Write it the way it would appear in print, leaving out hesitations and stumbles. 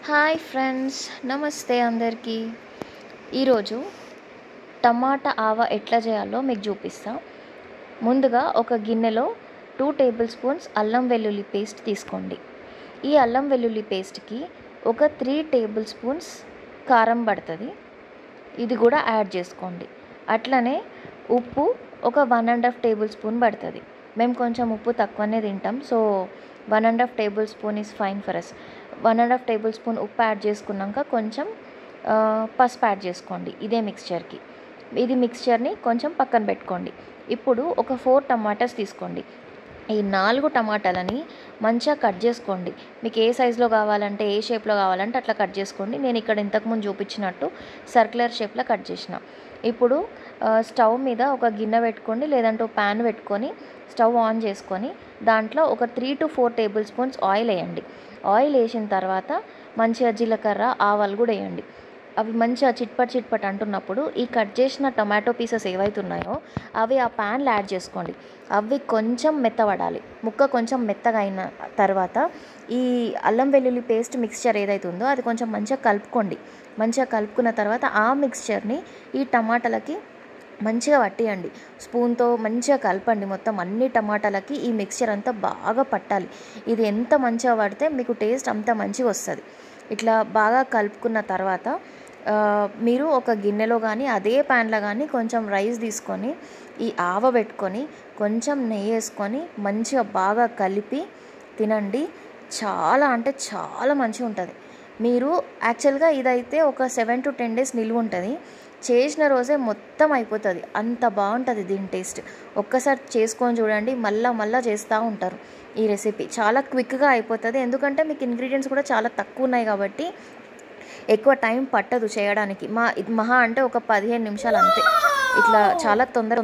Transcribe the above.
Hi friends, నమస్తే అందరికీ. ఈరోజు టమాటా ఆవ ఎట్లా చేయాలో మీకు చూపిస్తా. ముందుగా ఒక గిన్నెలో 2 టేబుల్ స్పూన్స్ అల్లం వెల్లుల్లి పేస్ట్ తీసుకోండి. ఈ అల్లం వెల్లుల్లి పేస్ట్కి ఒక 3 టేబుల్ స్పూన్స్ కారం పడుతుంది, ఇది కూడా యాడ్ చేసుకోండి. అట్లనే ఉప్పు ఒక 1.5 టేబుల్ స్పూన్ పడుతుంది. మేము కొంచెం ఉప్పు తక్కువనే తింటాం, so 1.5 tablespoon is fine for us. 1.5 tablespoon ఉప్పు యాడ్ చేసుకున్నాక కొంచెం పసుపు యాడ్ చేసుకోండి ఇదే మిక్స్చర్కి. ఇది మిక్స్చర్ని కొంచెం పక్కన పెట్టుకోండి. ఇప్పుడు ఒక 4 టమాటాస్ తీసుకోండి. ఈ 4 టమాటాలని మంచిగా కట్ చేసుకోండి. మీకు ఏ సైజులో కావాలంటే, ఏ షేప్లో కావాలంటే అట్లా కట్ చేసుకోండి. నేను ఇక్కడ ఇంతకుముందు చూపించినట్టు సర్క్యులర్ షేప్లో కట్ చేసిన. ఇప్పుడు స్టవ్ మీద ఒక గిన్నె పెట్టుకోండి, లేదంటే ప్యాన్ పెట్టుకొని స్టవ్ ఆన్ చేసుకొని దాంట్లో ఒక 3 to 4 టేబుల్ స్పూన్స్ ఆయిల్ వేయండి. ఆయిల్ వేసిన తర్వాత మంచిగా జీలకర్ర, ఆవాలు కూడా వేయండి. అవి మంచిగా చిట్పట్ అంటున్నప్పుడు ఈ కట్ చేసిన టొమాటో పీసెస్ ఏవైతున్నాయో అవి ఆ ప్యాన్లో యాడ్ చేసుకోండి. అవి కొంచెం మెత్తబడాలి. ముక్క కొంచెం మెత్తగా అయిన తర్వాత ఈ అల్లం వెల్లుల్లి పేస్ట్ మిక్స్చర్ ఏదైతే ఉందో అది కొంచెం మంచిగా కలుపుకోండి. మంచిగా కలుపుకున్న తర్వాత ఆ మిక్స్చర్ని ఈ టమాటాలకి మంచిగా పట్టియండి. స్పూన్తో మంచిగా కలపండి. మొత్తం అన్ని టమాటాలకి ఈ మిక్స్చర్ అంతా బాగా పట్టాలి. ఇది ఎంత మంచిగా పడితే మీకు టేస్ట్ అంత మంచిగా వస్తుంది. ఇట్లా బాగా కలుపుకున్న తర్వాత మీరు ఒక గిన్నెలో కానీ అదే ప్యాన్లో కానీ కొంచెం రైస్ తీసుకొని ఈ ఆవ పెట్టుకొని కొంచెం నెయ్యి వేసుకొని మంచిగా బాగా కలిపి తినండి. చాలా అంటే చాలా మంచిగా ఉంటుంది. మీరు యాక్చువల్గా ఇదైతే ఒక 7 to 10 days నిల్వ ఉంటుంది. చేసిన రోజే మొత్తం అయిపోతుంది, అంత బాగుంటుంది దీని టేస్ట్. ఒక్కసారి చేసుకొని చూడండి, మళ్ళా చేస్తూ ఉంటారు. ఈ రెసిపీ చాలా క్విక్గా అయిపోతుంది, ఎందుకంటే మీకు ఇంగ్రీడియంట్స్ కూడా చాలా తక్కువ ఉన్నాయి కాబట్టి ఎక్కువ టైం పట్టదు చేయడానికి. మహా అంటే ఒక 15 నిమిషాలు అంతే. ఇట్లా చాలా తొందర